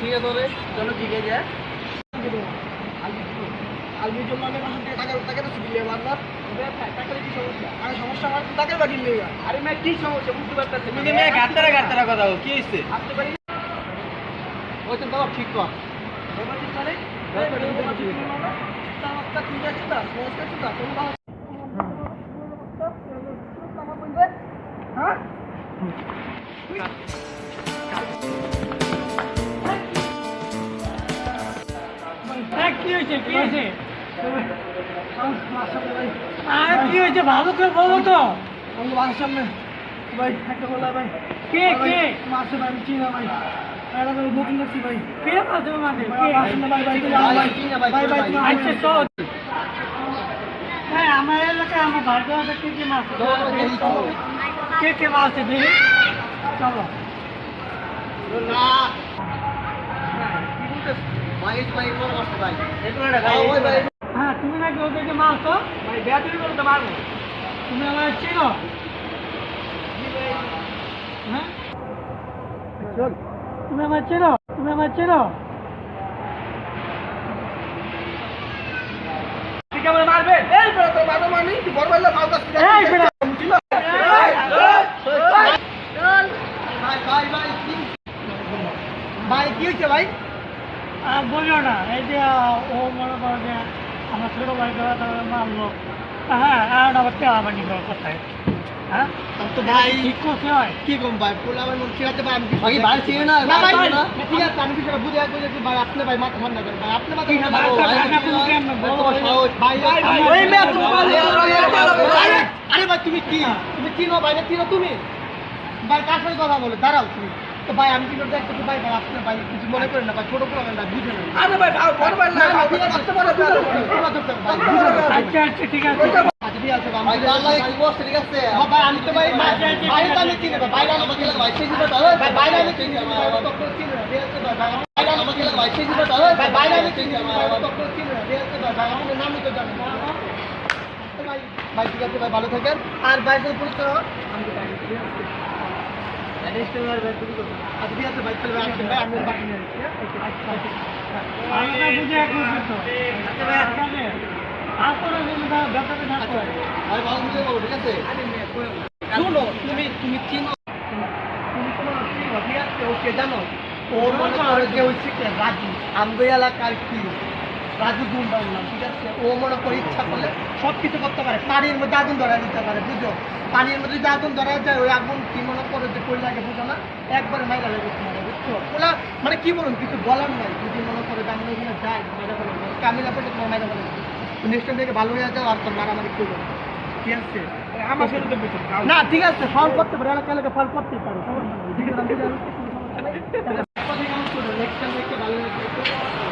ঠিক আছে তোরে জন্য ঠিক আছে আলমির জন্য আমি টাকা তো দিলে বারবার টাকা কি সমস্যা আরে সমস্যা আমার টাকা বাকি নেই আরে মেয়ে কি সমস্যা বুঝতে পারতেছি তুমি যে মেয়ে গাত্তারা কথা বল, কি হয়েছে? আসতে পারি ওই তো বাবা ঠিক কর এবার ঠিক করে ঠিক আছে না সমস্যা আছে না তোমরা হ্যাঁ কি হয়েছে কি হয়েছে আর কি হয়েছে ভালো করে বলো তো আমার বাসার সামনে ভাই একটা বলা ভাই কে কে মাসে ভাই চিনি না ভাই এটা ভাই বুকিং করছি ভাই কে মাঝে মাঝে ভাই ভাই ভাই ভাই ভাই আচ্ছা তো ভাই আমার এলাকায় আমার ভাই দাদা কে কে মাছ কে কে মাছ দেখি চলো না ভাই ভাই বড় কষ্ট ভাই ওই ভাই হ্যাঁ তুমি নাকি ওদেরকে মারছো ভাই ব্যাটারি করতে পারবো তুমি আমার চিনো হ্যাঁ তুমি আমার চেনো তুমি আমার চেনো ঠিক আছে মারবে এই বড় তো বাবা মানি তুই বড় বড় ফাল কাজ এই বেটা ছিল ভাই ভাই ভাই কি ভাই কি হইছে ভাই আর বলিও না এই যে ও মনে করো যে আমার ছোট ভাই দাদা তারা মারলো হ্যাঁ আর আবার তেলা বানি করার কথায় হ্যাঁ তো ভাই ঠিক করতে হয় কি কম ভাই পোলা আমার মন খিরাতে ভাই আমি ভাই ভাই চিনি না না ভাই ভাই না ঠিক আছে আমি কিছু বুঝে বুঝে ভাই আপনি ভাই মাথা মান না করেন ভাই আপনি মাথা ঠিক আছে, ভাই ভাই, তুমি কেমন বলো? ভাই ওই মেয়ে তোমার আরে ভাই তুমি কি তুমি চিনো ভাই না চিনো তুমি ভাই কার সাথে কথা বলে দাঁড়াও তুমি তো ভাই আমি কি করতে একটা ভাই ভাই আপনি ভাই কিছু মনে করেন না ভাই ছোট পোলা না বুঝে না আরে ভাই বড় ভাই না করতে পারে আচ্ছা আচ্ছা ঠিক আছে ঠিক আছে ভাই আল্লাহ কি বলছে ঠিক আছে ভাই আমি তো ভাই ভাই তো আমি চিনি ভাই আমাকে ভাই সেই দিবটা ভাই বাইরে আমি চিনি ভাই তো চিনি না ঠিক আছে ভাই আমাকে ভাই সেই দিবটা ভাই বাইরে আমি চিনি ভাই তো চিনি না ঠিক আছে ভাই আমার নামই তো জানি না ভাই ভাই ঠিক আছে ভাই ভালো থাকেন আর ভাই সাথে পরিচয় হোক আমি তো জানি ঠিক আছে আচ্ছা ঠিক আছে ভাই তাহলে আসেন ভাই আমি বাকি নিয়ে আসছি আলাদা বুঝে এক করছো আচ্ছা ভাই আসলে আর কোনো ব্যাপারে না করে ভাই ভালো বুঝে পাবো ঠিক আছে শুনো তুমি চিনো তুমি কোনো চিনো ঠিক আছে ওকে জানো ও মনে করো যে ওই শিখে রাজু আমগো এলাকার কি রাজু গুন্ডার নাম ঠিক আছে ও মনে করে ইচ্ছা করলে সব কিছু করতে পারে পানির মধ্যে আগুন ধরা দিতে পারে বুঝো পানির মধ্যে যদি আগুন ধরা যায় ওই আগুন কি মনে করো যে কই লাগে বুঝো না একবারে মাইরা লাগে তোমার বুঝছো ওলা মানে কি বলুন কিছু বলার নাই যদি মনে করো যে আমরা ওখানে যাই মাইরা বলে কামিলা পড়ে তোমার মাইরা বলে নেক্সট টাইম থেকে ভালো হয়ে যাও আর তোর মারামারি করবো না। ঠিক আছে আমার সাথে তো না ঠিক আছে ফল করতে পারে এলাকা এলাকা ফল করতেই পারে সমস্যা নেই ঠিক আছে আমি বুঝে আমি কিছু সমস্যা নাই নেক্সট টাইম থেকে ভালো হয়ে যাবে